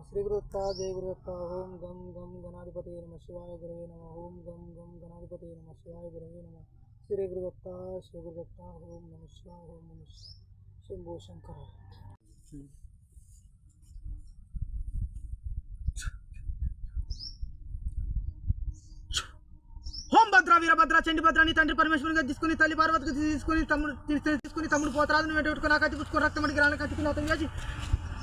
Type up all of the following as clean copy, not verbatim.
శ్రీ గురుదత్త జయ గురుదత్త ఓం గం గం గణాధిపతి నమ శివాయ గురవే నమ ఓం గం గం గణాధిపతి నమ శివాయ గురవే నమ శ్రీ గురుదత్త ఓం నమ శివాయ ఓం నమ శంభో శంకర. ఓం భద్ర వీరభద్ర చండి భద్రాన్ని తండ్రి పరమేశ్వరునిగా తీసుకుని తల్లి పార్వతికి తీసుకుని తమ్ముడు పోతరాజుని వెంటబెట్టుకుని ఆ కత్తి పుచ్చుకొని రక్తమడికి రాళ్ళ కత్తికి అతను చేసి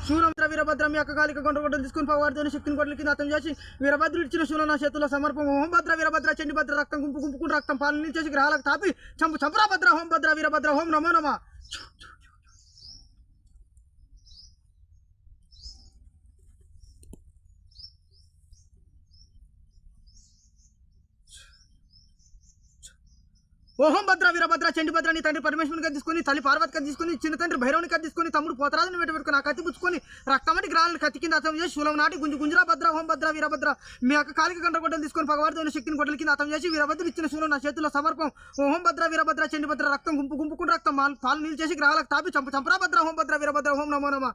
శూరభద్ర వీరభద్ర మీ యొక్క కాలిక గొంటలు తీసుకుని పగవారితోని శక్తిని గొడ్డల కింద అతం చేసి వీరభద్రుడు ఇచ్చిన శూలం నా చేతుల్లో సమర్పం. ఓం భద్ర వీరభద్ర చండి భద్ర రక్తం గుంపుకుని రక్తం పాలన చేసి గ్రహాలకు తాపి చంపురా భద్ర. ఓం భద్ర వీరభద్ర ఓం నమో నమ. ఓహం భద్ర వీరభద్ర చండి భద్రాన్ని తండ్రి పరమేశ్వరునిగా తీసుకుని తల్లి పార్వతిగా తీసుకుని చిన్న తండ్రి భైరవునిగా తీసుకుని తమ్ముడు పోతరాజుని వెంటబెట్టుకుని ఆ కత్తి పుచ్చుకొని రక్తమటి గ్రాలను కత్తి కింద అతం చేసి శూలం నాటి గుంజురా భద్ర. ఓం భద్ర వీరభద్ర మీ యొక్క కాలిక గంట గొడ్డలు తీసుకొని పగవారితోని శక్తిని గొడ్డల కింద అతం చేసి వీరభద్రుడు ఇచ్చిన శూలం నా చేతుల్లో సమర్పం. ఓం భద్ర వీరభద్ర చండి భద్ర రక్తం గుంపుకుని రక్తం పాలు నీళ్ళు చేసి గ్రహాలకు తాపి చంపరా భద్ర. ఓం భద్ర వీరభద్ర ఓం నమో నమ.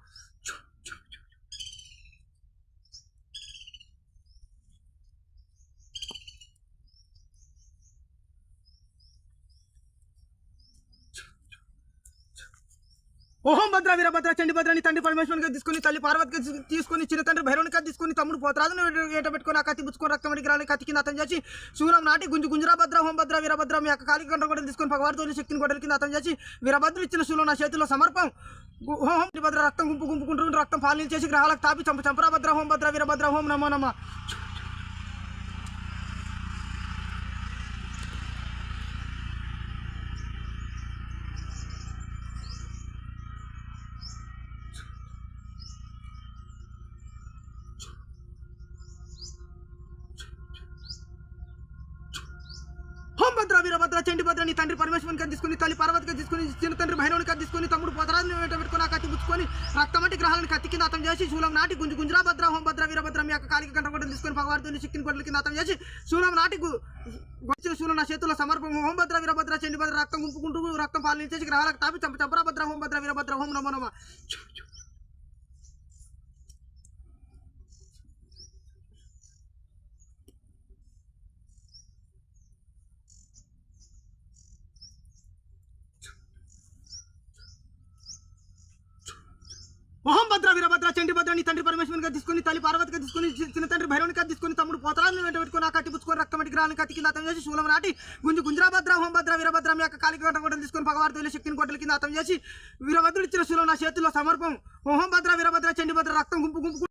ఓహం భద్ర వీరభద్ర చండి భద్రాన్ని తండ్రి పరమేశ్వరునిగా తీసుకుని తల్లి పార్వతిగా తీసుకుని చిన్న తండ్రి భైరవునిగా తీసుకుని తమ్ముడు పోతరాజుని వెంటబెట్టుకుని ఆ కత్తి పుచ్చుకొని రక్తమడికి రాళ్ళ కత్తి కింద అతం చేసి శూలం నాటి గుంజురా భద్ర. ఓం భద్ర వీరభద్ర మీ యొక్క కాలిక గంట గొడ్డలు తీసుకొని పగవారితోని శక్తిని గొడ్డల కింద అతం చేసి వీరభద్రుడు ఇచ్చిన శూలం నా చేతుల్లో సమర్పం. ఓం భద్ర రక్తం గుంపుకుంటూ రక్తం పాలు చేసి గ్రహాలకు తాపి చంపరా భద్ర. ఓం భద్ర వీరభద్ర ఓం నమో నమ. ఓం భద్ర వీరభద్ర చండి భద్రాన్ని తండ్రి పరమేశ్వరునిగా తీసుకుని తల్లి పార్వతిగా తీసుకుని చిన్న తండ్రి భైరవునిగా తీసుకుని తమ్ముడు పోతరాజుని వెంటబెట్టుకుని ఆ కత్తి పుచ్చుకొని రక్తమటి గ్రహాలను కత్తి కింద అతం చేసి శూలం నాటి గుంజురా భద్ర. ఓం భద్ర వీరభద్ర మీ యొక్క కాలిక గంట గొడ్డలు తీసుకొని పగవారితోని శక్తిని గొడ్డల కింద అతం చేసి శూలం నాటి వచ్చిన శూలం నా చేతుల్లో సమర్పం. ఓం భద్ర వీరభద్ర చండి భద్ర రక్తం గుంపుకుంటూ రక్తం పాలు చేసి గ్రహాలకు తాపి చంపరా భద్ర. ఓం భద్ర వీరభద్ర ఓం నమో నమ. ఓహం భద్ర వీరభద్ర చండి భద్రాన్ని తండ్రి పరమేశ్వరునిగా తీసుకుని తల్లి పార్వతిగా తీసుకుని చిన్న తండ్రి భైరవునిగా తీసుకుని తమ్ముడు పోతరాజుని వెంటబెట్టుకుని ఆ కత్తి పుచ్చుకొని రక్తమటి గ్రహాలను కత్తి కింద అతం చేసి శూలం నాటి గుంజురా భద్ర. ఓం భద్ర వీరభద్ర మీ యొక్క కాలిక గంట గొడ్డలు తీసుకొని పగవారితోని శక్తిని గొడ్డల కింద అతం చేసి వీరభద్రుడు ఇచ్చిన శూలం నా చేతుల్లో సమర్పం. ఓహం భద్ర వీరభద్ర చండి భద్ర రక్తం గుంపు